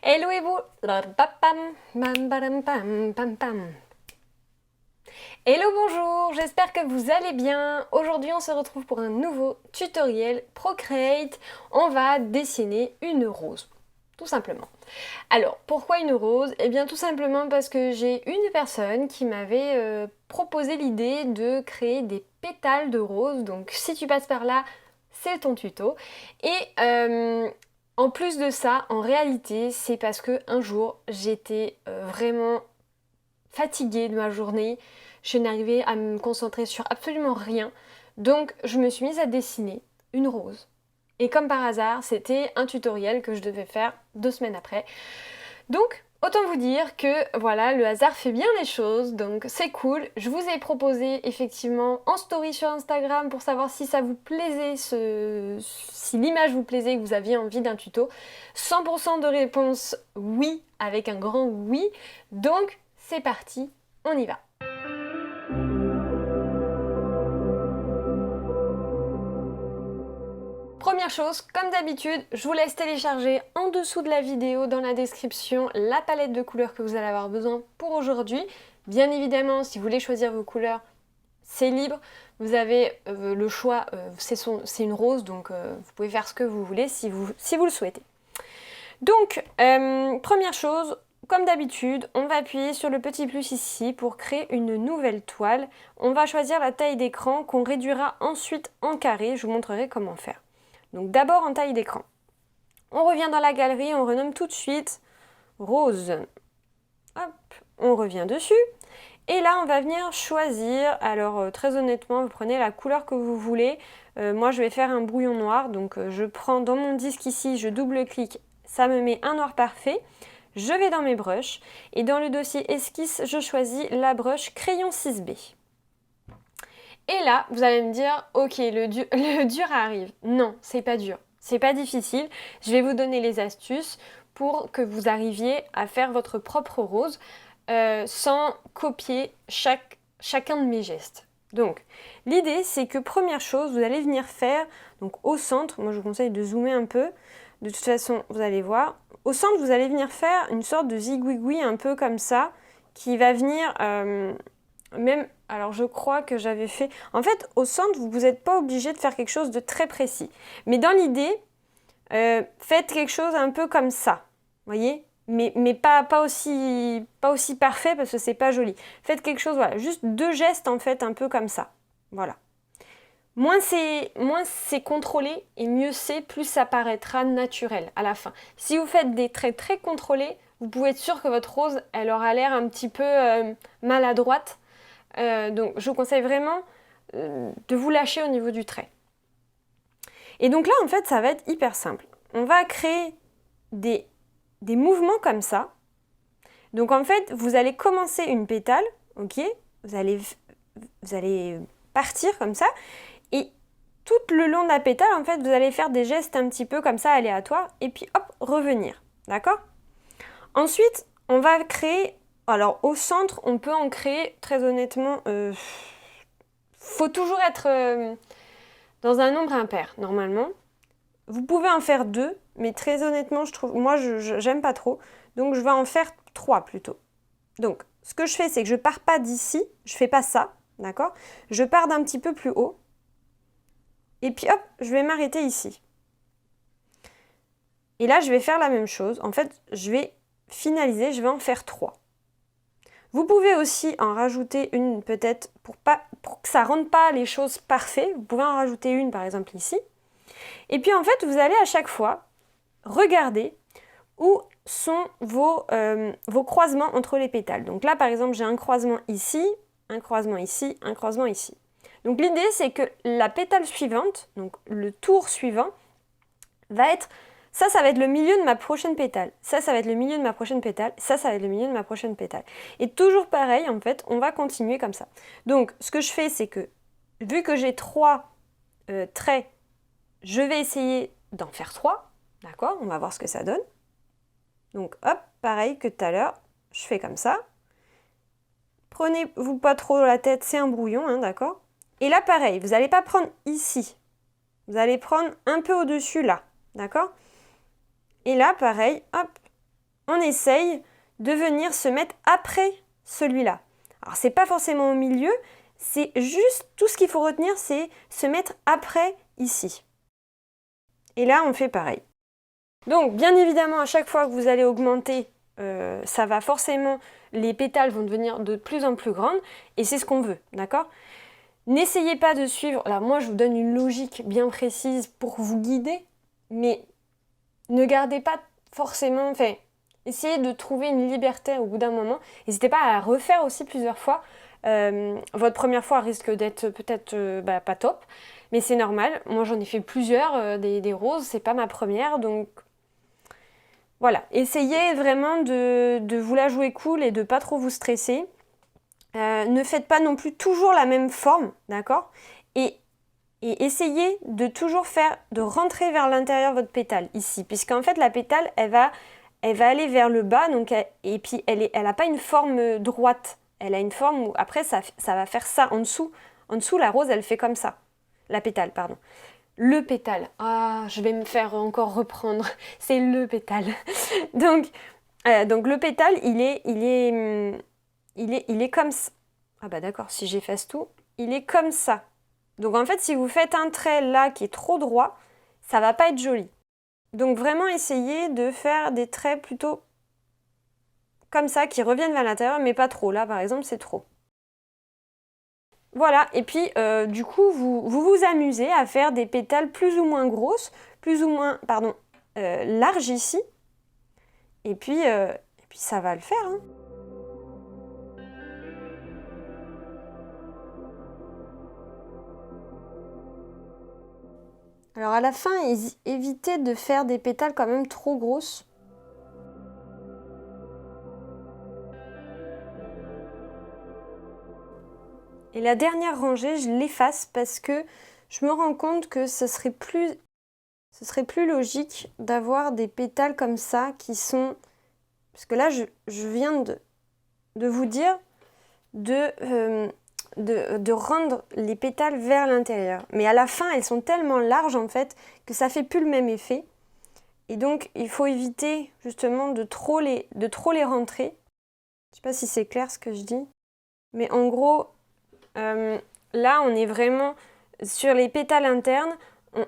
Hello et vous. Hello, bonjour, j'espère que vous allez bien. Aujourd'hui on se retrouve pour un nouveau tutoriel Procreate. On va dessiner une rose, tout simplement. Alors, pourquoi une rose? Eh bien tout simplement parce que j'ai une personne qui m'avait proposé l'idée de créer des pétales de rose. Donc si tu passes par là, c'est ton tuto. Et en plus de ça, en réalité, c'est parce que un jour, j'étais vraiment fatiguée de ma journée. Je n'arrivais à me concentrer sur absolument rien. Donc, je me suis mise à dessiner une rose. Et comme par hasard, c'était un tutoriel que je devais faire 2 semaines après. Donc, autant vous dire que voilà, le hasard fait bien les choses, donc c'est cool. Je vous ai proposé effectivement en story sur Instagram pour savoir si ça vous plaisait, si l'image vous plaisait, que vous aviez envie d'un tuto. 100% de réponse oui, avec un grand oui. Donc, c'est parti, on y va. Première chose, comme d'habitude, je vous laisse télécharger en dessous de la vidéo, dans la description, la palette de couleurs que vous allez avoir besoin pour aujourd'hui. Bien évidemment, si vous voulez choisir vos couleurs, c'est libre. Vous avez le choix, c'est une rose, donc vous pouvez faire ce que vous voulez si vous le souhaitez. Donc, première chose, comme d'habitude, on va appuyer sur le petit plus ici pour créer une nouvelle toile. On va choisir la taille d'écran qu'on réduira ensuite en carré. Je vous montrerai comment faire. Donc d'abord en taille d'écran. On revient dans la galerie, on renomme tout de suite rose. Hop, on revient dessus. Et là, on va venir choisir. Alors très honnêtement, vous prenez la couleur que vous voulez. Moi, je vais faire un brouillon noir. Donc je prends dans mon disque ici, je double-clique. Ça me met un noir parfait. Je vais dans mes brushes. Et dans le dossier esquisse, je choisis la brush crayon 6B. Et là, vous allez me dire, ok, le dur arrive. Non, c'est pas dur, c'est pas difficile. Je vais vous donner les astuces pour que vous arriviez à faire votre propre rose sans copier chacun de mes gestes. Donc, l'idée, c'est que première chose, vous allez venir faire, donc au centre, moi je vous conseille de zoomer un peu, de toute façon, vous allez voir, au centre, vous allez venir faire une sorte de zigouigoui un peu comme ça, qui va venir même... Alors je crois que j'avais fait... En fait, au centre, vous n'êtes pas obligé de faire quelque chose de très précis. Mais dans l'idée, faites quelque chose un peu comme ça. Voyez? Mais pas aussi parfait parce que c'est pas joli. Faites quelque chose, voilà, juste 2 gestes en fait, un peu comme ça. Voilà. Moins c'est contrôlé et mieux c'est, plus ça paraîtra naturel à la fin. Si vous faites des traits très contrôlés, vous pouvez être sûr que votre rose, elle aura l'air un petit peu maladroite. Donc je vous conseille vraiment de vous lâcher au niveau du trait. Et donc là en fait ça va être hyper simple. On va créer des mouvements comme ça. Donc en fait vous allez commencer une pétale, ok, vous allez partir comme ça et tout le long de la pétale en fait vous allez faire des gestes un petit peu comme ça aléatoires et puis hop revenir, d'accord? Ensuite on va créer. Alors au centre, on peut en créer, très honnêtement, faut toujours être dans un nombre impair, normalement. Vous pouvez en faire 2, mais très honnêtement, moi, j'aime pas trop, donc je vais en faire 3 plutôt. Donc, ce que je fais, c'est que je pars pas d'ici, je fais pas ça, d'accord? Je pars d'un petit peu plus haut, et puis hop, je vais m'arrêter ici. Et là, je vais faire la même chose. En fait, je vais finaliser, je vais en faire 3. Vous pouvez aussi en rajouter une peut-être pour que ça ne rende pas les choses parfaites. Vous pouvez en rajouter une par exemple ici. Et puis en fait, vous allez à chaque fois regarder où sont vos croisements entre les pétales. Donc là par exemple, j'ai un croisement ici, un croisement ici, un croisement ici. Donc l'idée c'est que la pétale suivante, donc le tour suivant, va être... Ça va être le milieu de ma prochaine pétale. Ça va être le milieu de ma prochaine pétale. Ça va être le milieu de ma prochaine pétale. Et toujours pareil, en fait, on va continuer comme ça. Donc, ce que je fais, c'est que, vu que j'ai 3 traits, je vais essayer d'en faire 3. D'accord? On va voir ce que ça donne. Donc, hop, pareil que tout à l'heure, je fais comme ça. Prenez-vous pas trop la tête, c'est un brouillon, hein, d'accord? Et là, pareil, vous n'allez pas prendre ici. Vous allez prendre un peu au-dessus, là. D'accord? Et là, pareil, hop, on essaye de venir se mettre après celui-là. Alors c'est pas forcément au milieu, c'est juste tout ce qu'il faut retenir, c'est se mettre après ici. Et là on fait pareil. Donc bien évidemment à chaque fois que vous allez augmenter, ça va forcément, les pétales vont devenir de plus en plus grandes et c'est ce qu'on veut, d'accord? N'essayez pas de suivre, là moi je vous donne une logique bien précise pour vous guider, mais ne gardez pas forcément, enfin, essayez de trouver une liberté au bout d'un moment. N'hésitez pas à refaire aussi plusieurs fois. Votre première fois risque d'être peut-être pas top, mais c'est normal. Moi j'en ai fait plusieurs, des roses, c'est pas ma première, donc voilà. Essayez vraiment de vous la jouer cool et de pas trop vous stresser. Ne faites pas non plus toujours la même forme, d'accord? Et essayez de toujours de rentrer vers l'intérieur votre pétale, ici, puisqu'en fait la pétale, elle va aller vers le bas, donc et puis elle n'a pas une forme droite, elle a une forme où après ça va faire ça en dessous. En dessous, la rose, elle fait comme ça. La pétale, pardon. Le pétale. Ah, je vais me faire encore reprendre. C'est le pétale. donc le pétale, il est comme ça. Ah bah d'accord, si j'efface tout, il est comme ça. Donc en fait, si vous faites un trait là qui est trop droit, ça va pas être joli. Donc vraiment essayez de faire des traits plutôt comme ça, qui reviennent vers l'intérieur, mais pas trop. Là par exemple, c'est trop. Voilà, et puis du coup, vous amusez à faire des pétales plus ou moins grosses, plus ou moins, pardon, larges ici. Et puis ça va le faire, hein. Alors à la fin, évitez de faire des pétales quand même trop grosses. Et la dernière rangée, je l'efface parce que je me rends compte que ce serait plus logique d'avoir des pétales comme ça qui sont... Parce que là, je viens de vous dire de rendre les pétales vers l'intérieur. Mais à la fin, elles sont tellement larges en fait que ça fait plus le même effet. Et donc, il faut éviter justement de trop les rentrer. Je sais pas si c'est clair ce que je dis. Mais en gros, là, on est vraiment sur les pétales internes.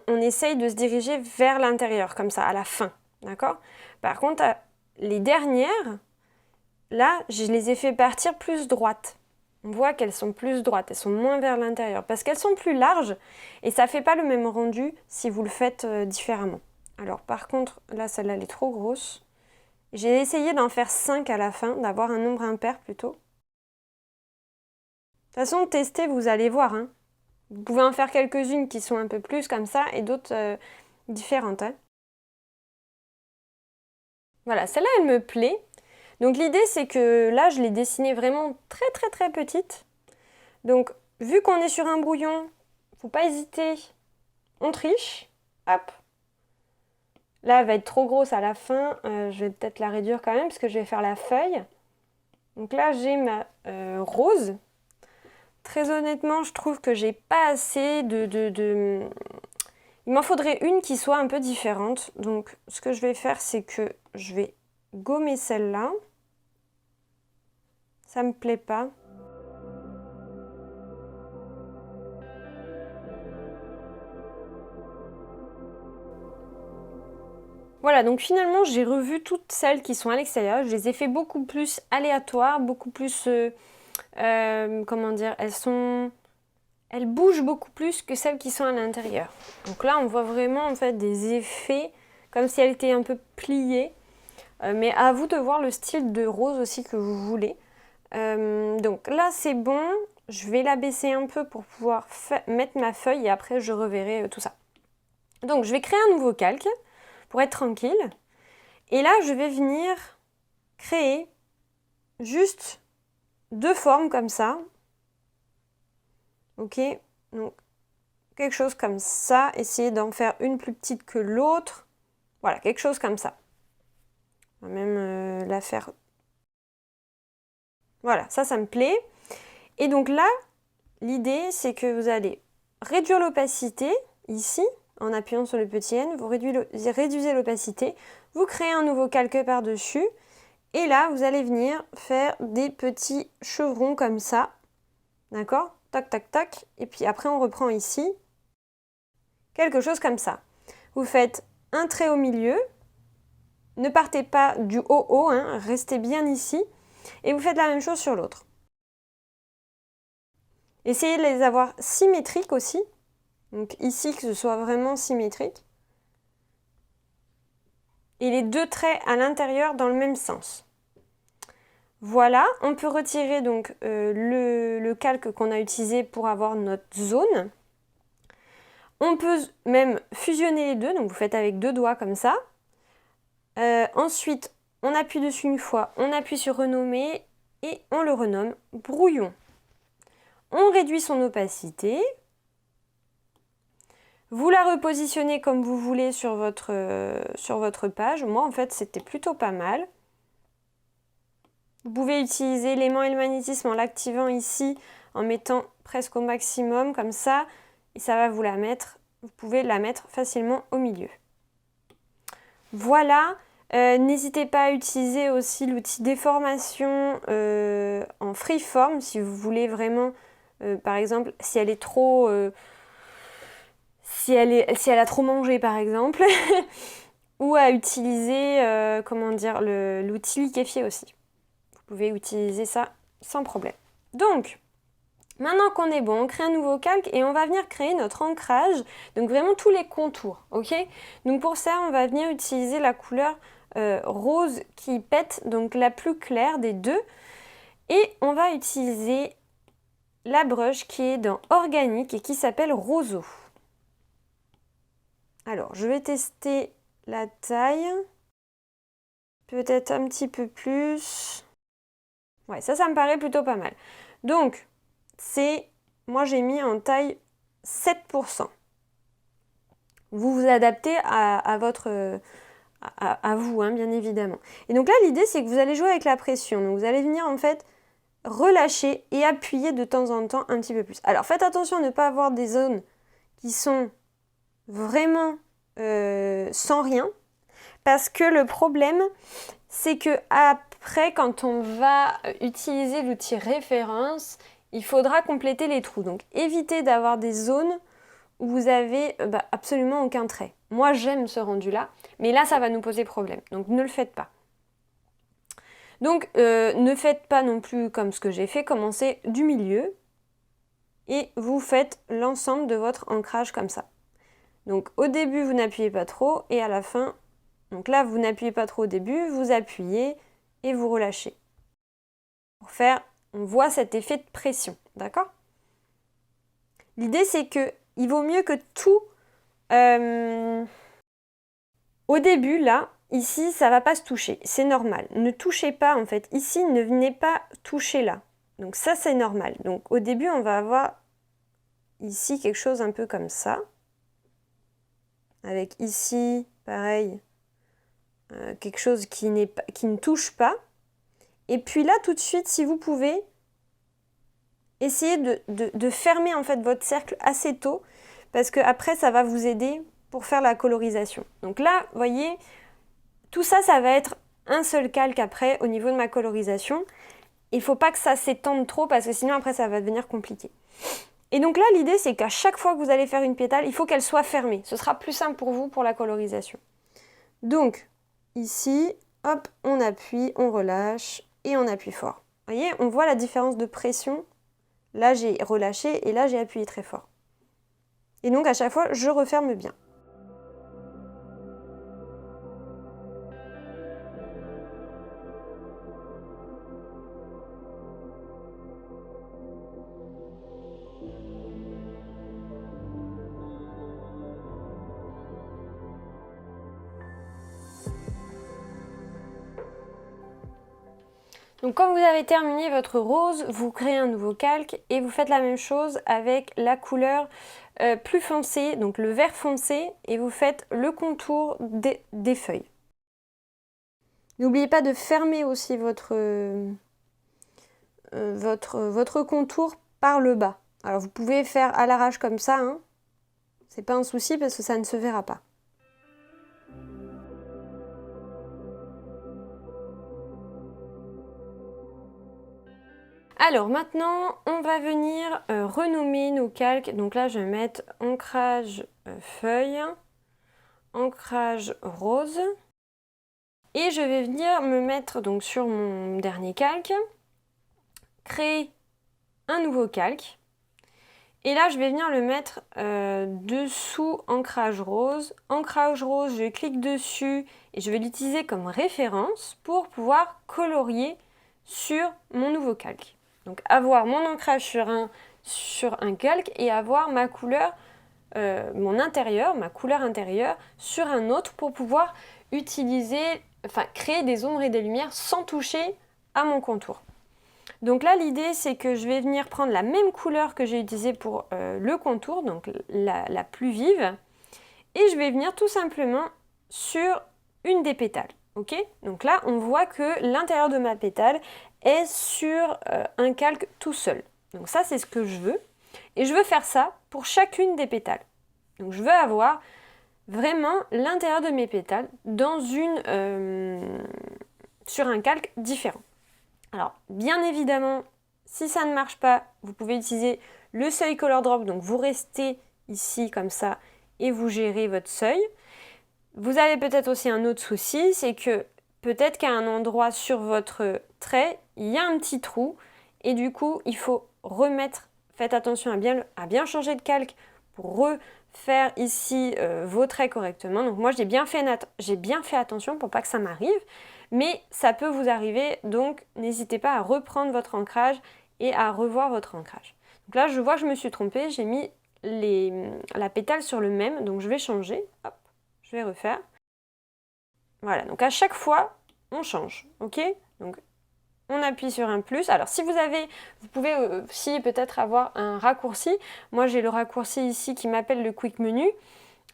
On essaye de se diriger vers l'intérieur, comme ça, à la fin. D'accord? Par contre, les dernières, là, je les ai fait partir plus droites. On voit qu'elles sont plus droites, elles sont moins vers l'intérieur, parce qu'elles sont plus larges et ça ne fait pas le même rendu si vous le faites différemment. Alors par contre, là, celle-là, elle est trop grosse. J'ai essayé d'en faire 5 à la fin, d'avoir un nombre impair plutôt. De toute façon, testez, vous allez voir, hein. Vous pouvez en faire quelques-unes qui sont un peu plus comme ça et d'autres différentes, hein. Voilà, celle-là, elle me plaît. Donc l'idée, c'est que là, je l'ai dessinée vraiment très très très petite. Donc, vu qu'on est sur un brouillon, faut pas hésiter, on triche. Hop. Là, elle va être trop grosse à la fin. Je vais peut-être la réduire quand même parce que je vais faire la feuille. Donc là, j'ai ma rose. Très honnêtement, je trouve que j'ai pas assez de... Il m'en faudrait une qui soit un peu différente. Donc, ce que je vais faire, c'est que je vais gommer celle-là. Ça me plaît pas. Voilà, donc finalement, j'ai revu toutes celles qui sont à l'extérieur. Je les ai fait beaucoup plus aléatoires, beaucoup plus... comment dire, elles bougent beaucoup plus que celles qui sont à l'intérieur. Donc là, on voit vraiment en fait des effets comme si elles étaient un peu pliées. Mais à vous de voir le style de rose aussi que vous voulez. Donc là, c'est bon. Je vais la baisser un peu pour pouvoir mettre ma feuille et après, je reverrai tout ça. Donc, je vais créer un nouveau calque pour être tranquille. Et là, je vais venir créer juste 2 formes comme ça. Ok, donc quelque chose comme ça. Essayez d'en faire une plus petite que l'autre. Voilà, quelque chose comme ça. On va même la faire... Voilà, ça me plaît. Et donc là, l'idée, c'est que vous allez réduire l'opacité, ici, en appuyant sur le petit N. Vous réduisez l'opacité. Vous créez un nouveau calque par-dessus. Et là, vous allez venir faire des petits chevrons comme ça. D'accord? Tac, tac, tac. Et puis après, on reprend ici. Quelque chose comme ça. Vous faites un trait au milieu. Ne partez pas du haut, hein, restez bien ici. Et vous faites la même chose sur l'autre. Essayez de les avoir symétriques aussi. Donc ici, que ce soit vraiment symétrique. Et les deux traits à l'intérieur dans le même sens. Voilà, on peut retirer donc le calque qu'on a utilisé pour avoir notre zone. On peut même fusionner les deux, donc vous faites avec 2 doigts comme ça. Ensuite, on appuie dessus une fois, on appuie sur renommer et on le renomme brouillon. On réduit son opacité. Vous la repositionnez comme vous voulez sur votre page. Moi, en fait, c'était plutôt pas mal. Vous pouvez utiliser l'aimant et le magnétisme en l'activant ici, en mettant presque au maximum, comme ça. Et ça va vous la mettre, vous pouvez la mettre facilement au milieu. Voilà. N'hésitez pas à utiliser aussi l'outil déformation en freeform si vous voulez vraiment, par exemple, si elle est trop... si elle a trop mangé par exemple, ou à utiliser comment dire, l'outil liquéfié aussi. Vous pouvez utiliser ça sans problème. Donc, maintenant qu'on est bon, on crée un nouveau calque et on va venir créer notre ancrage, donc vraiment tous les contours, ok? Donc pour ça, on va venir utiliser la couleur rose qui pète, donc la plus claire des deux, et on va utiliser la brush qui est dans Organique et qui s'appelle Roseau. Alors, je vais tester la taille. Peut-être un petit peu plus. Ouais, ça me paraît plutôt pas mal. Donc, moi j'ai mis en taille 7%. Vous vous adaptez à vous, hein, bien évidemment. Et donc là, l'idée, c'est que vous allez jouer avec la pression. Donc, vous allez venir, en fait, relâcher et appuyer de temps en temps un petit peu plus. Alors, faites attention à ne pas avoir des zones qui sont vraiment sans rien, parce que le problème c'est que après, quand on va utiliser l'outil référence, il faudra compléter les trous. Donc évitez d'avoir des zones où vous avez absolument aucun trait. Moi j'aime ce rendu là, mais là ça va nous poser problème, donc ne le faites pas. Donc ne faites pas non plus comme ce que j'ai fait, commencez du milieu et vous faites l'ensemble de votre ancrage comme ça. Donc au début, vous n'appuyez pas trop et à la fin, donc là, vous n'appuyez pas trop au début, vous appuyez et vous relâchez. Pour faire, on voit cet effet de pression, d'accord? L'idée, c'est que il vaut mieux que tout... au début, là, ici, ça ne va pas se toucher, c'est normal. Ne touchez pas, en fait. Ici, ne venez pas toucher là. Donc ça, c'est normal. Donc au début, on va avoir ici quelque chose un peu comme ça. Avec ici, pareil, quelque chose qui ne touche pas. Et puis là, tout de suite, si vous pouvez, essayez de fermer en fait votre cercle assez tôt, parce que après, ça va vous aider pour faire la colorisation. Donc là, vous voyez, tout ça, ça va être un seul calque après au niveau de ma colorisation. Il ne faut pas que ça s'étende trop, parce que sinon après, ça va devenir compliqué. Et donc là, l'idée, c'est qu'à chaque fois que vous allez faire une pétale, il faut qu'elle soit fermée. Ce sera plus simple pour vous pour la colorisation. Donc, ici, hop, on appuie, on relâche et on appuie fort. Vous voyez, on voit la différence de pression. Là, j'ai relâché et là, j'ai appuyé très fort. Et donc, à chaque fois, je referme bien. Donc quand vous avez terminé votre rose, vous créez un nouveau calque et vous faites la même chose avec la couleur plus foncée, donc le vert foncé, et vous faites le contour des feuilles. N'oubliez pas de fermer aussi votre contour par le bas. Alors vous pouvez faire à l'arrache comme ça, hein. C'est pas un souci parce que ça ne se verra pas. Alors maintenant, on va venir renommer nos calques. Donc là, je vais mettre ancrage feuille, ancrage rose. Et je vais venir me mettre donc sur mon dernier calque, créer un nouveau calque. Et là, je vais venir le mettre dessous ancrage rose. Ancrage rose, je clique dessus et je vais l'utiliser comme référence pour pouvoir colorier sur mon nouveau calque. Donc avoir mon ancrage sur un calque et avoir ma couleur, mon intérieur, ma couleur intérieure sur un autre pour pouvoir créer des ombres et des lumières sans toucher à mon contour. Donc là, l'idée, c'est que je vais venir prendre la même couleur que j'ai utilisée pour le contour, donc la plus vive, et je vais venir tout simplement sur une des pétales. Ok ? Donc là, on voit que l'intérieur de ma pétale est sur un calque tout seul. Donc ça, c'est ce que je veux. Et je veux faire ça pour chacune des pétales. Donc je veux avoir vraiment l'intérieur de mes pétales sur un calque différent. Alors, bien évidemment, si ça ne marche pas, vous pouvez utiliser le seuil Color Drop. Donc, vous restez ici comme ça et vous gérez votre seuil. Vous avez peut-être aussi un autre souci, c'est que peut-être qu'à un endroit sur votre trait, il y a un petit trou. Et du coup, il faut remettre, faites attention à bien changer de calque pour refaire ici vos traits correctement. Donc, moi, j'ai bien fait attention pour pas que ça m'arrive. Mais ça peut vous arriver, donc n'hésitez pas à reprendre votre ancrage et à revoir votre ancrage. Donc là, je vois que je me suis trompée, j'ai mis la pétale sur le même, donc je vais changer. Hop, je vais refaire. Voilà, donc à chaque fois, on change, ok ? Donc on appuie sur un plus. Alors si vous pouvez aussi peut-être avoir un raccourci. Moi, j'ai le raccourci ici qui m'appelle le Quick Menu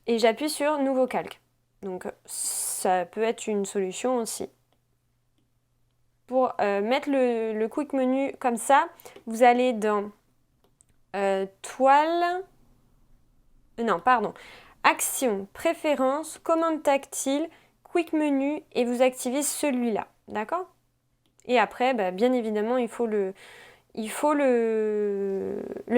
et j'appuie sur Nouveau calque. Donc ça peut être une solution aussi. Pour mettre le quick menu comme ça, vous allez dans Action, Préférences, Commande tactile, Quick menu et vous activez celui-là. D'accord ? Et après, bien évidemment, il faut le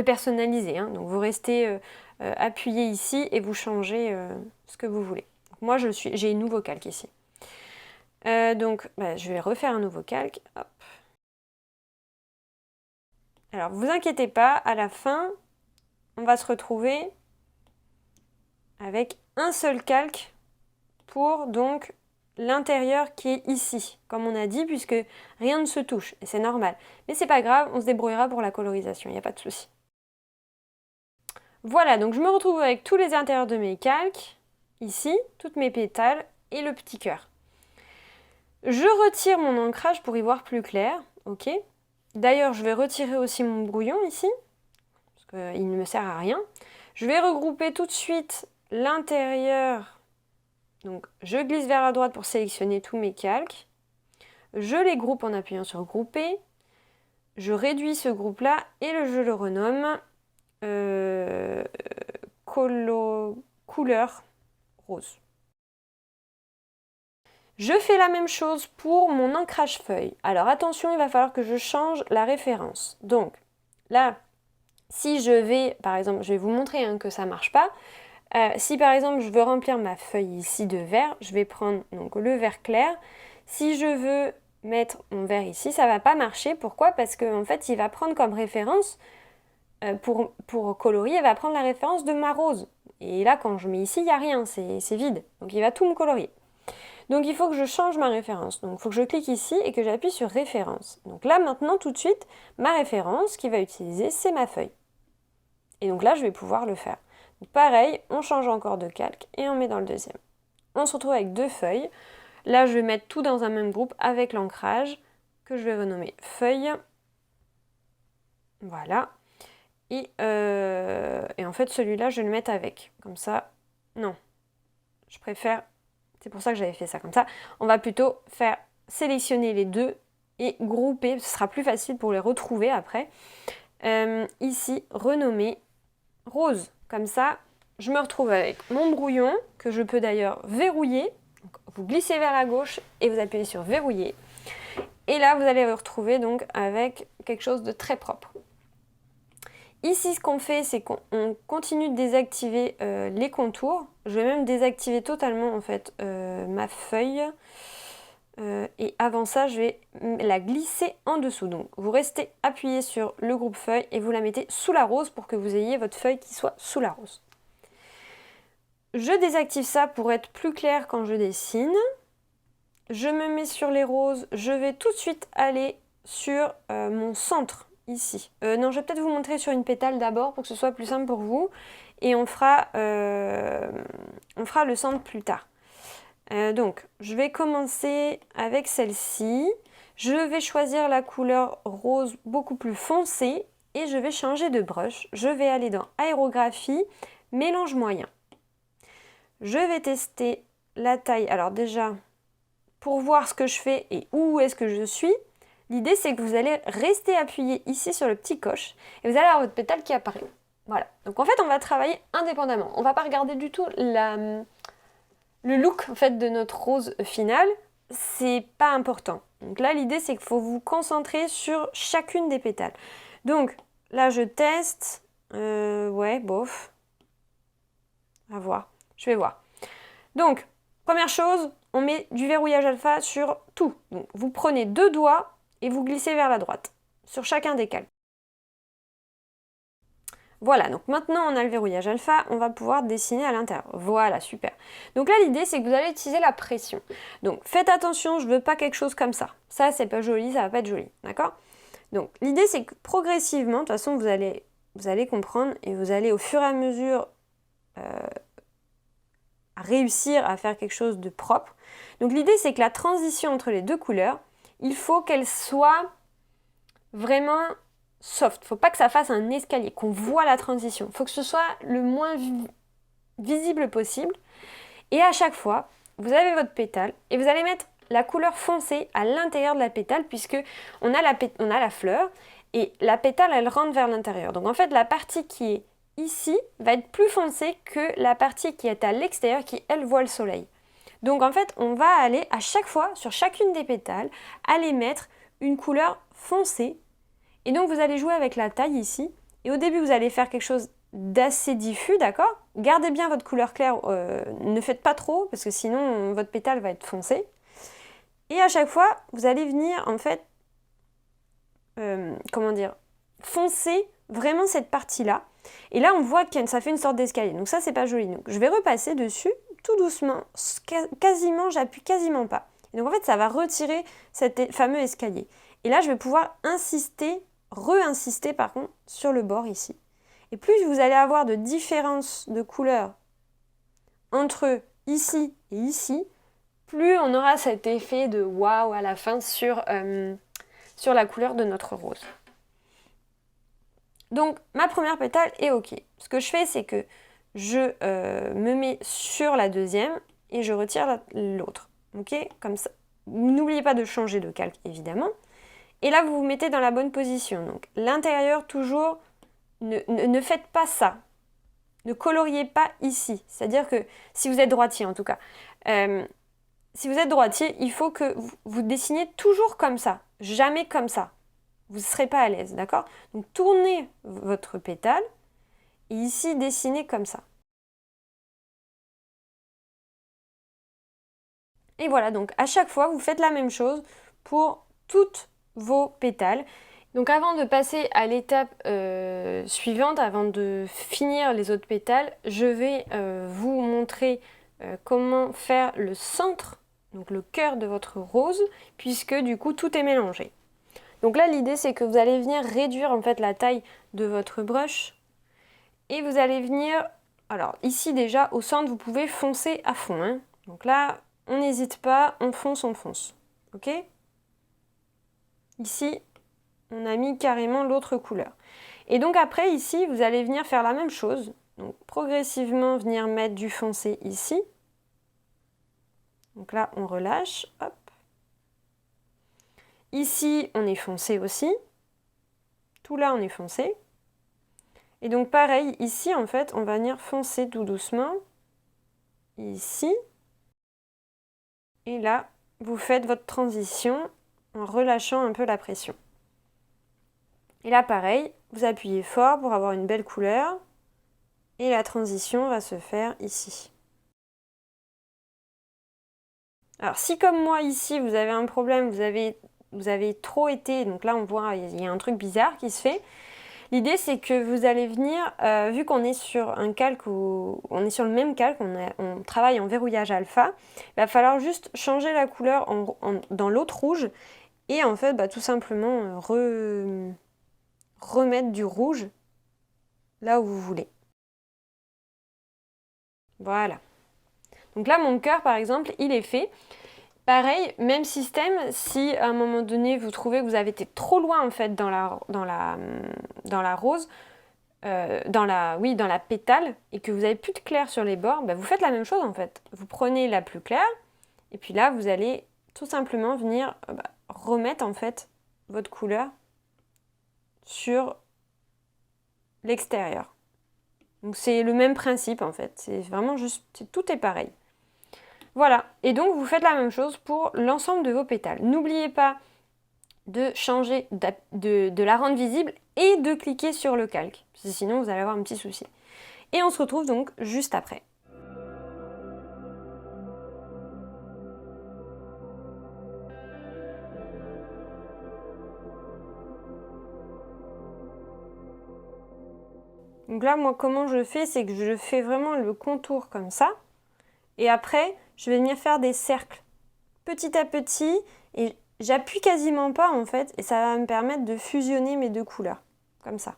personnaliser. Hein. Donc vous restez appuyé ici et vous changez ce que vous voulez. Donc, moi, j'ai un nouveau calque ici. Je vais refaire un nouveau calque. Hop. Alors, vous inquiétez pas, à la fin, on va se retrouver avec un seul calque pour donc l'intérieur qui est ici, comme on a dit, puisque rien ne se touche, et c'est normal. Mais c'est pas grave, on se débrouillera pour la colorisation, il n'y a pas de souci. Voilà, donc je me retrouve avec tous les intérieurs de mes calques, ici, toutes mes pétales et le petit cœur. Je retire mon ancrage pour y voir plus clair, ok ? D'ailleurs, je vais retirer aussi mon brouillon ici, parce qu'il ne me sert à rien. Je vais regrouper tout de suite l'intérieur. Donc, je glisse vers la droite pour sélectionner tous mes calques. Je les groupe en appuyant sur Grouper. Je réduis ce groupe-là et je le renomme couleur rose. Je fais la même chose pour mon ancrage feuille. Alors attention, il va falloir que je change la référence. Donc là, si je vais, par exemple, je vais vous montrer que ça ne marche pas. Si par exemple je veux remplir ma feuille ici de vert, je vais prendre donc, le vert clair. Si je veux mettre mon vert ici, ça ne va pas marcher. Pourquoi ? Parce qu'en fait, il va prendre comme référence, pour colorier, il va prendre la référence de ma rose. Et là, quand je mets ici, il n'y a rien, c'est vide. Donc il va tout me colorier. Donc il faut que je change ma référence. Donc il faut que je clique ici et que j'appuie sur référence. Donc là maintenant tout de suite, ma référence qu'il va utiliser, c'est ma feuille. Et donc là je vais pouvoir le faire. Donc, pareil, on change encore de calque et on met dans le deuxième. On se retrouve avec deux feuilles. Là je vais mettre tout dans un même groupe avec l'ancrage que je vais renommer feuille. Voilà. Et en fait celui-là je vais le mettre avec. Comme ça, non. Je préfère... C'est pour ça que j'avais fait ça comme ça. On va plutôt faire sélectionner les deux et grouper. Ce sera plus facile pour les retrouver après. Ici, renommer rose. Comme ça, je me retrouve avec mon brouillon, que je peux d'ailleurs verrouiller. Donc, vous glissez vers la gauche et vous appuyez sur verrouiller. Et là, vous allez vous retrouver donc avec quelque chose de très propre. Ici, ce qu'on fait, c'est qu'on continue de désactiver les contours. Je vais même désactiver totalement en fait ma feuille. Et avant ça, je vais la glisser en dessous. Donc, vous restez appuyé sur le groupe feuille et vous la mettez sous la rose pour que vous ayez votre feuille qui soit sous la rose. Je désactive ça pour être plus clair quand je dessine. Je me mets sur les roses. Je vais tout de suite aller sur mon centre. Ici. Non, je vais peut-être vous montrer sur une pétale d'abord pour que ce soit plus simple pour vous. Et on fera le centre plus tard. Donc, je vais commencer avec celle-ci. Je vais choisir la couleur rose beaucoup plus foncée. Et je vais changer de brush. Je vais aller dans aérographie, mélange moyen. Je vais tester la taille. Alors déjà, pour voir ce que je fais et où est-ce que je suis, l'idée, c'est que vous allez rester appuyé ici sur le petit coche et vous allez avoir votre pétale qui apparaît. Voilà. Donc en fait, on va travailler indépendamment. On ne va pas regarder du tout le look en fait, de notre rose finale. C'est pas important. Donc là, l'idée, c'est qu'il faut vous concentrer sur chacune des pétales. Donc là, je teste. Ouais, bof. À voir. Je vais voir. Donc, première chose, on met du verrouillage alpha sur tout. Donc, vous prenez 2 doigts et vous glissez vers la droite, sur chacun des calques. Voilà, donc maintenant on a le verrouillage alpha, on va pouvoir dessiner à l'intérieur. Voilà, super. Donc là, l'idée, c'est que vous allez utiliser la pression. Donc, faites attention, je ne veux pas quelque chose comme ça. Ça, c'est pas joli, ça va pas être joli, d'accord? Donc, l'idée, c'est que progressivement, de toute façon, vous allez comprendre et vous allez au fur et à mesure réussir à faire quelque chose de propre. Donc l'idée, c'est que la transition entre les deux couleurs, il faut qu'elle soit vraiment soft. Il ne faut pas que ça fasse un escalier, qu'on voit la transition. Il faut que ce soit le moins visible possible. Et à chaque fois, vous avez votre pétale et vous allez mettre la couleur foncée à l'intérieur de la pétale puisque on a la fleur et la pétale, elle rentre vers l'intérieur. Donc en fait, la partie qui est ici va être plus foncée que la partie qui est à l'extérieur qui, elle, voit le soleil. Donc en fait, on va aller à chaque fois, sur chacune des pétales, aller mettre une couleur foncée. Et donc vous allez jouer avec la taille ici. Et au début, vous allez faire quelque chose d'assez diffus, d'accord? Gardez bien votre couleur claire, ne faites pas trop, parce que sinon, votre pétale va être foncée. Et à chaque fois, vous allez venir, en fait, foncer vraiment cette partie-là. Et là, on voit que ça fait une sorte d'escalier. Donc ça, c'est pas joli. Donc je vais repasser dessus tout doucement. Quasiment, j'appuie quasiment pas. Et donc en fait, ça va retirer cet fameux escalier. Et là, je vais pouvoir insister, re-insister par contre, sur le bord ici. Et plus vous allez avoir de différence de couleurs entre ici et ici, plus on aura cet effet de waouh à la fin sur la couleur de notre rose. Donc, ma première pétale est OK. Ce que je fais, c'est que je me mets sur la deuxième et je retire l'autre. OK? Comme ça. N'oubliez pas de changer de calque, évidemment. Et là, vous vous mettez dans la bonne position. Donc, l'intérieur, toujours, ne faites pas ça. Ne coloriez pas ici. C'est-à-dire que, si vous êtes droitier en tout cas, si vous êtes droitier, il faut que vous dessiniez toujours comme ça. Jamais comme ça. Vous ne serez pas à l'aise, d'accord? Donc tournez votre pétale et ici dessinez comme ça. Et voilà, donc à chaque fois, vous faites la même chose pour toutes vos pétales. Donc avant de passer à l'étape suivante, avant de finir les autres pétales, je vais vous montrer comment faire le centre, donc le cœur de votre rose, puisque du coup tout est mélangé. Donc là, l'idée, c'est que vous allez venir réduire en fait la taille de votre brush et vous allez venir, alors ici déjà, au centre, vous pouvez foncer à fond. Hein. Donc là, on n'hésite pas, on fonce, ok? Ici, on a mis carrément l'autre couleur. Et donc après, ici, vous allez venir faire la même chose. Donc progressivement, venir mettre du foncé ici. Donc là, on relâche, hop. Ici, on est foncé aussi. Tout là, on est foncé. Et donc pareil, ici, en fait, on va venir foncer tout doucement. Ici. Et là, vous faites votre transition en relâchant un peu la pression. Et là pareil, vous appuyez fort pour avoir une belle couleur et la transition va se faire ici. Alors si comme moi ici vous avez un problème, vous avez trop été, donc là on voit il y a un truc bizarre qui se fait. L'idée c'est que vous allez venir, vu qu'on est sur un calque, on est sur le même calque, on travaille en verrouillage alpha, il va falloir juste changer la couleur dans l'autre rouge et en fait tout simplement remettre du rouge là où vous voulez. Voilà. Donc là mon cœur par exemple il est fait. Pareil, même système, si à un moment donné vous trouvez que vous avez été trop loin en fait dans la rose, dans la pétale, et que vous n'avez plus de clair sur les bords, vous faites la même chose en fait. Vous prenez la plus claire, et puis là vous allez tout simplement venir remettre en fait votre couleur sur l'extérieur. Donc c'est le même principe en fait, c'est vraiment juste, tout est pareil. Voilà, et donc vous faites la même chose pour l'ensemble de vos pétales. N'oubliez pas de changer, de la rendre visible et de cliquer sur le calque, parce que sinon vous allez avoir un petit souci. Et on se retrouve donc juste après. Donc là, moi, comment je fais, c'est que je fais vraiment le contour comme ça, et après, je vais venir faire des cercles petit à petit, et j'appuie quasiment pas en fait, et ça va me permettre de fusionner mes deux couleurs, comme ça.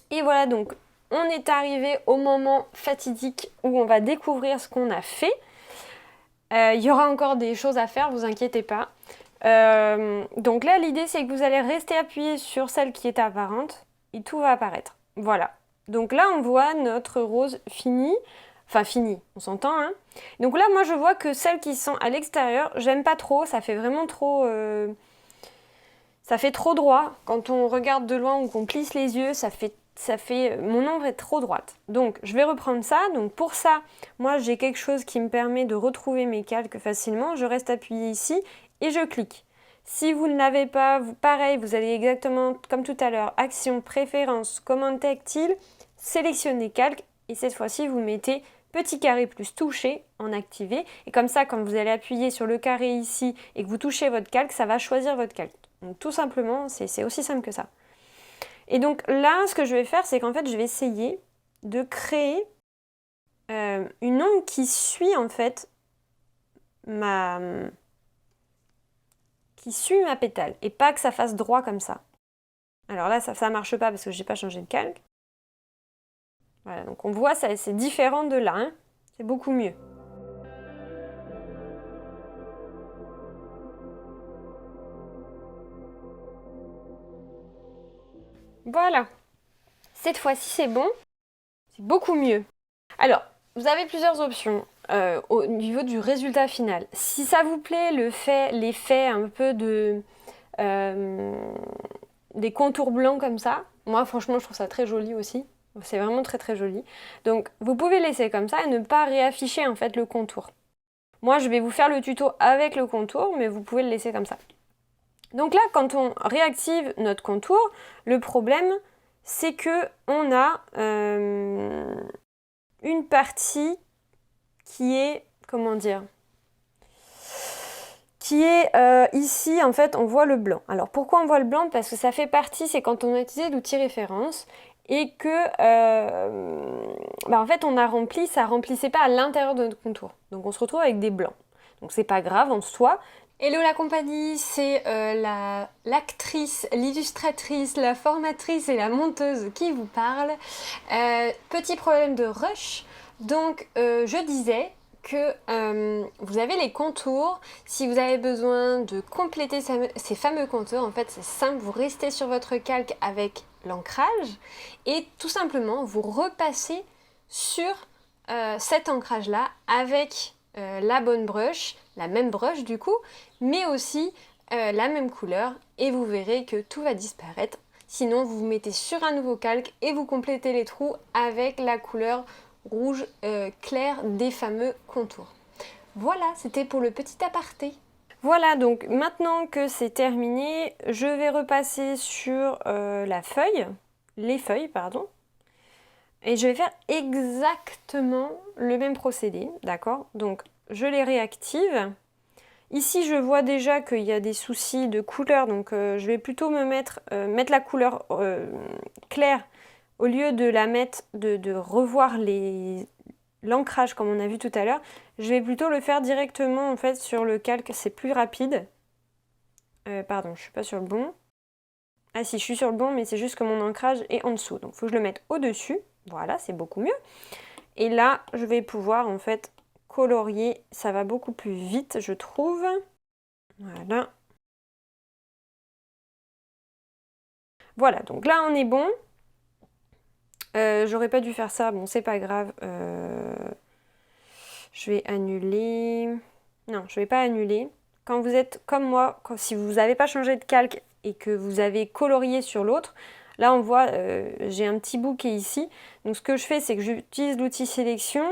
Et voilà, donc on est arrivé au moment fatidique où on va découvrir ce qu'on a fait. Il y aura encore des choses à faire, vous inquiétez pas. Donc là, l'idée c'est que vous allez rester appuyé sur celle qui est apparente et tout va apparaître. Voilà. Donc là, on voit notre rose finie. Enfin, finie, on s'entend, hein. Donc là, moi, je vois que celles qui sont à l'extérieur, j'aime pas trop. Ça fait vraiment trop... Ça fait trop droit. Quand on regarde de loin ou qu'on plisse les yeux, mon ombre est trop droite. Donc, je vais reprendre ça. Donc, pour ça, moi, j'ai quelque chose qui me permet de retrouver mes calques facilement. Je reste appuyée ici et je clique. Si vous ne l'avez pas, pareil, vous allez exactement comme tout à l'heure, action, préférence, commande tactile, sélectionnez calque et cette fois-ci, vous mettez petit carré plus toucher en activé. Et comme ça, quand vous allez appuyer sur le carré ici et que vous touchez votre calque, ça va choisir votre calque. Donc, tout simplement, c'est aussi simple que ça. Et donc là, ce que je vais faire, c'est qu'en fait, je vais essayer de créer une ombre qui suit en fait ma pétale et pas que ça fasse droit comme ça. Alors là, ça marche pas parce que j'ai pas changé de calque. Voilà, donc on voit, c'est différent de là, hein. C'est beaucoup mieux. Voilà. Cette fois-ci, c'est bon. C'est beaucoup mieux. Alors, vous avez plusieurs options au niveau du résultat final. Si ça vous plaît, l'effet un peu des contours blancs comme ça, moi franchement je trouve ça très joli aussi. C'est vraiment très très joli. Donc vous pouvez laisser comme ça et ne pas réafficher en fait le contour. Moi je vais vous faire le tuto avec le contour, mais vous pouvez le laisser comme ça. Donc là, quand on réactive notre contour, le problème c'est que on a une partie qui est, comment dire, qui est ici, en fait, on voit le blanc. Alors, pourquoi on voit le blanc? Parce que ça fait partie, c'est quand on a utilisé l'outil référence et que, en fait, on a rempli, ça remplissait pas à l'intérieur de notre contour. Donc, on se retrouve avec des blancs. Donc, c'est pas grave en soi. Hello la compagnie, c'est l'actrice, l'illustratrice, la formatrice et la monteuse qui vous parle. Petit problème de rush, donc je disais que vous avez les contours. Si vous avez besoin de compléter ces fameux contours, en fait c'est simple, vous restez sur votre calque avec l'ancrage et tout simplement vous repassez sur cet ancrage là avec la bonne brush, la même brush du coup, mais aussi la même couleur et vous verrez que tout va disparaître. Sinon vous vous mettez sur un nouveau calque et vous complétez les trous avec la couleur rouge clair des fameux contours. Voilà, c'était pour le petit aparté. Voilà, donc maintenant que c'est terminé, je vais repasser sur les feuilles, pardon. Et je vais faire exactement le même procédé, d'accord? Donc, je les réactive. Ici, je vois déjà qu'il y a des soucis de couleur, donc je vais plutôt mettre la couleur claire au lieu de la mettre, de revoir l'ancrage comme on a vu tout à l'heure. Je vais plutôt le faire directement en fait sur le calque, c'est plus rapide. Pardon, je suis pas sur le bon. Ah si, je suis sur le bon, mais c'est juste que mon ancrage est en dessous. Donc il faut que je le mette au-dessus. Voilà, c'est beaucoup mieux. Et là, je vais pouvoir en fait colorier. Ça va beaucoup plus vite, je trouve. Voilà. Voilà, donc là, on est bon. J'aurais pas dû faire ça. Bon, c'est pas grave. Je vais annuler. Non, je vais pas annuler. Quand vous êtes comme moi, si vous n'avez pas changé de calque et que vous avez colorié sur l'autre, là on voit, j'ai un petit bout qui est ici. Donc ce que je fais, c'est que j'utilise l'outil sélection.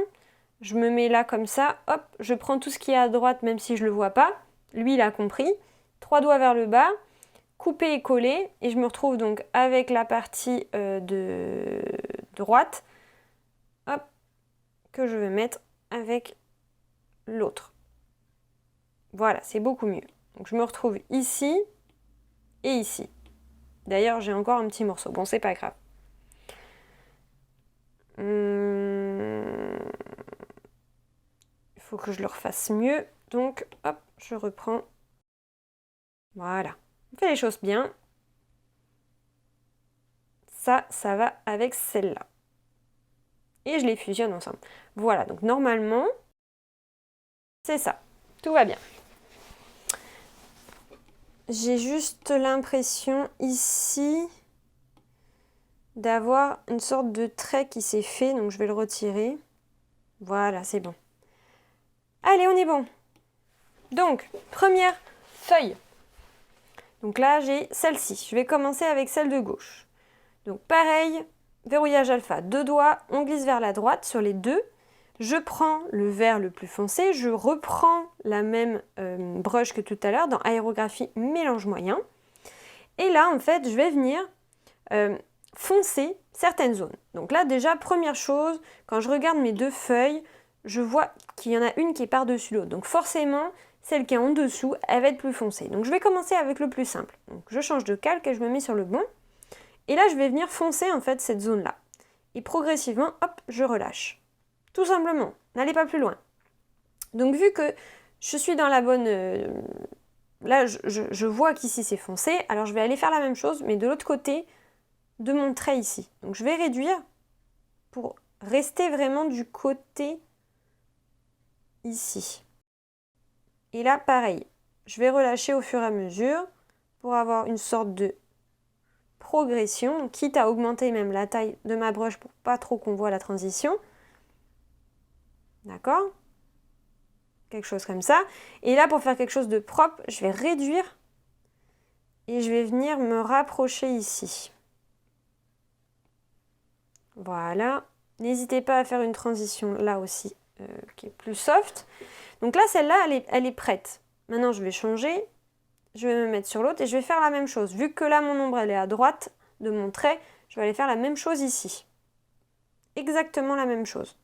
Je me mets là comme ça. Hop, je prends tout ce qui est à droite, même si je ne le vois pas. Lui, il a compris. 3 doigts vers le bas. Couper et coller. Et je me retrouve donc avec la partie de droite. Hop, que je vais mettre avec l'autre. Voilà, c'est beaucoup mieux. Donc je me retrouve ici et ici. D'ailleurs, j'ai encore un petit morceau. Bon, c'est pas grave. Il faut que je le refasse mieux. Donc, hop, je reprends. Voilà. On fait les choses bien. Ça va avec celle-là. Et je les fusionne ensemble. Voilà, donc normalement, c'est ça. Tout va bien. J'ai juste l'impression ici d'avoir une sorte de trait qui s'est fait, donc je vais le retirer. Voilà, c'est bon. Allez, on est bon. Donc, première feuille. Donc là, j'ai celle-ci. Je vais commencer avec celle de gauche. Donc pareil, verrouillage alpha, 2 doigts, on glisse vers la droite sur les deux. Je prends le vert le plus foncé, je reprends la même brush que tout à l'heure dans aérographie mélange moyen. Et là, en fait, je vais venir foncer certaines zones. Donc là, déjà, première chose, quand je regarde mes deux feuilles, je vois qu'il y en a une qui est par-dessus l'autre. Donc forcément, celle qui est en dessous, elle va être plus foncée. Donc je vais commencer avec le plus simple. Donc je change de calque et je me mets sur le bon. Et là, je vais venir foncer en fait cette zone-là. Et progressivement, hop, je relâche. Tout simplement, n'allez pas plus loin. Donc vu que je suis dans la bonne... là, je vois qu'ici c'est foncé, alors je vais aller faire la même chose, mais de l'autre côté de mon trait ici. Donc je vais réduire pour rester vraiment du côté ici. Et là, pareil, je vais relâcher au fur et à mesure pour avoir une sorte de progression, quitte à augmenter même la taille de ma brush pour pas trop qu'on voit la transition. D'accord? Quelque chose comme ça. Et là, pour faire quelque chose de propre, je vais réduire et je vais venir me rapprocher ici. Voilà. N'hésitez pas à faire une transition là aussi qui est plus soft. Donc là, celle-là, elle est prête. Maintenant, je vais changer. Je vais me mettre sur l'autre et je vais faire la même chose. Vu que là, mon ombre, elle est à droite de mon trait, je vais aller faire la même chose ici. Exactement la même chose.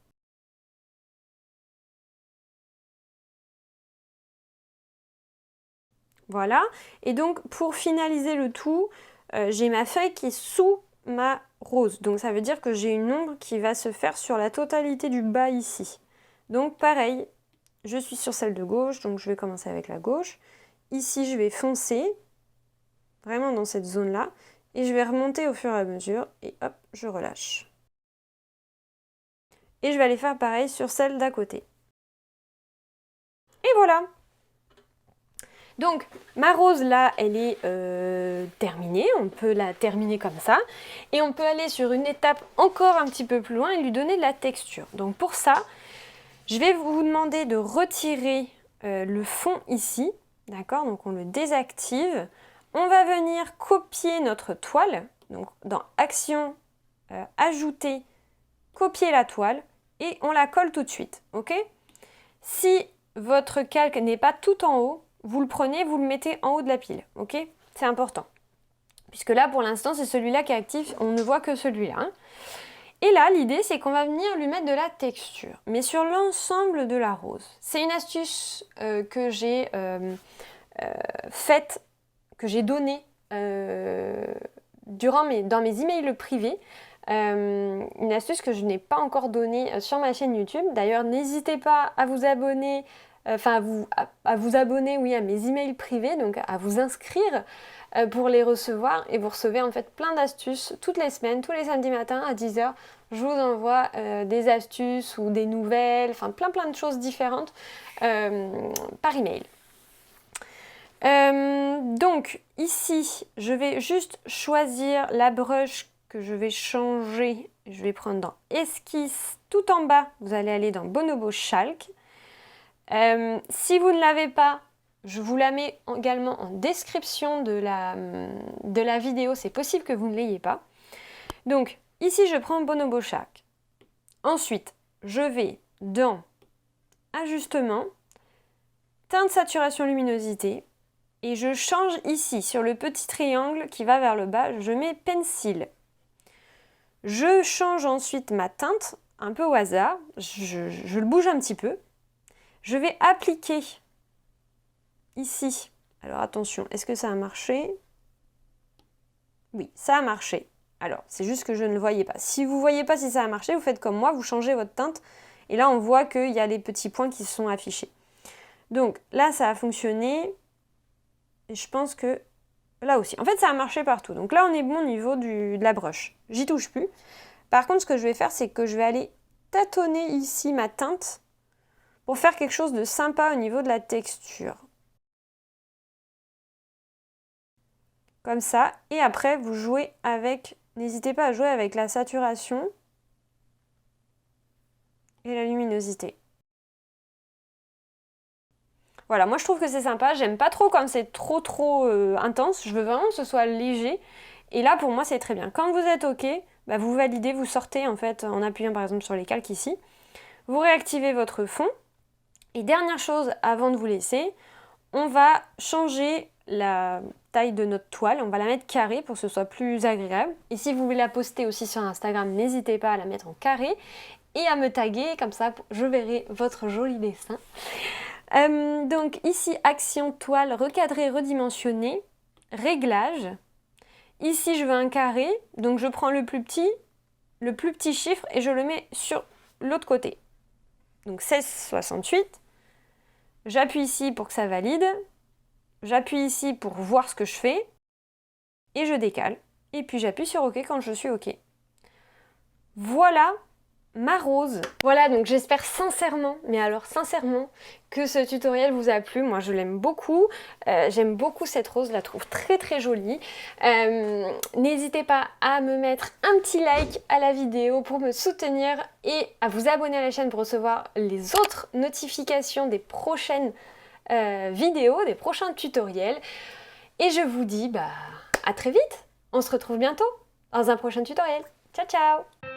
Voilà. Et donc, pour finaliser le tout, j'ai ma feuille qui est sous ma rose. Donc, ça veut dire que j'ai une ombre qui va se faire sur la totalité du bas ici. Donc, pareil, je suis sur celle de gauche, donc je vais commencer avec la gauche. Ici, je vais foncer, vraiment dans cette zone-là, et je vais remonter au fur et à mesure, et hop, je relâche. Et je vais aller faire pareil sur celle d'à côté. Et voilà! Donc, ma rose là, elle est terminée, on peut la terminer comme ça. Et on peut aller sur une étape encore un petit peu plus loin et lui donner de la texture. Donc pour ça, je vais vous demander de retirer le fond ici, d'accord? Donc on le désactive. On va venir copier notre toile, donc dans Action, ajouter, copier la toile, et on la colle tout de suite, ok? Si votre calque n'est pas tout en haut, vous le prenez, vous le mettez en haut de la pile, ok? C'est important. Puisque là, pour l'instant, c'est celui-là qui est actif, on ne voit que celui-là. Hein. Et là, l'idée, c'est qu'on va venir lui mettre de la texture, mais sur l'ensemble de la rose. C'est une astuce que j'ai faite, que j'ai donnée dans mes emails privés. Une astuce que je n'ai pas encore donnée sur ma chaîne YouTube. D'ailleurs, n'hésitez pas à vous abonner, à vous abonner, oui, à mes emails privés, donc à vous inscrire pour les recevoir. Et vous recevez en fait plein d'astuces toutes les semaines, tous les samedis matins à 10 h. Je vous envoie des astuces ou des nouvelles, enfin plein de choses différentes par email. Donc ici, je vais juste choisir la brush que je vais changer. Je vais prendre dans Esquisse, tout en bas, vous allez aller dans Bonobo Chalk. Si vous ne l'avez pas, je vous la mets également en description de la vidéo. C'est possible que vous ne l'ayez pas. Donc ici, je prends Bonobo Chalk. Ensuite, je vais dans Ajustement, Teinte, Saturation, Luminosité. Et je change ici, sur le petit triangle qui va vers le bas, je mets Pencil. Je change ensuite ma teinte, un peu au hasard, je le bouge un petit peu. Je vais appliquer ici. Alors attention, est-ce que ça a marché? Oui, ça a marché. Alors, c'est juste que je ne le voyais pas. Si vous ne voyez pas si ça a marché, vous faites comme moi, vous changez votre teinte. Et là, on voit qu'il y a les petits points qui sont affichés. Donc là, ça a fonctionné. Et je pense que là aussi. En fait, ça a marché partout. Donc là, on est bon au niveau de la brush. J'y touche plus. Par contre, ce que je vais faire, c'est que je vais aller tâtonner ici ma teinte pour faire quelque chose de sympa au niveau de la texture. Comme ça. Et après, vous jouez avec... N'hésitez pas à jouer avec la saturation et la luminosité. Voilà, moi je trouve que c'est sympa, j'aime pas trop quand c'est trop intense, je veux vraiment que ce soit léger. Et là pour moi c'est très bien. Quand vous êtes ok, bah, vous validez, vous sortez en fait en appuyant par exemple sur les calques ici. Vous réactivez votre fond. Et dernière chose avant de vous laisser, on va changer la taille de notre toile, on va la mettre carrée pour que ce soit plus agréable. Et si vous voulez la poster aussi sur Instagram, n'hésitez pas à la mettre en carré et à me taguer, comme ça je verrai votre joli dessin. Donc ici, action, toile, recadrer, redimensionner, réglage. Ici, je veux un carré, donc je prends le plus petit chiffre et je le mets sur l'autre côté. Donc 16,68. J'appuie ici pour que ça valide. J'appuie ici pour voir ce que je fais. Et je décale. Et puis j'appuie sur OK quand je suis OK. Voilà ma rose. Voilà, donc j'espère sincèrement, mais alors sincèrement, que ce tutoriel vous a plu. Moi je l'aime beaucoup, j'aime beaucoup cette rose, je la trouve très jolie. N'hésitez pas à me mettre un petit like à la vidéo pour me soutenir et à vous abonner à la chaîne pour recevoir les autres notifications des prochaines vidéos, des prochains tutoriels. Et je vous dis à très vite, on se retrouve bientôt dans un prochain tutoriel. Ciao ciao!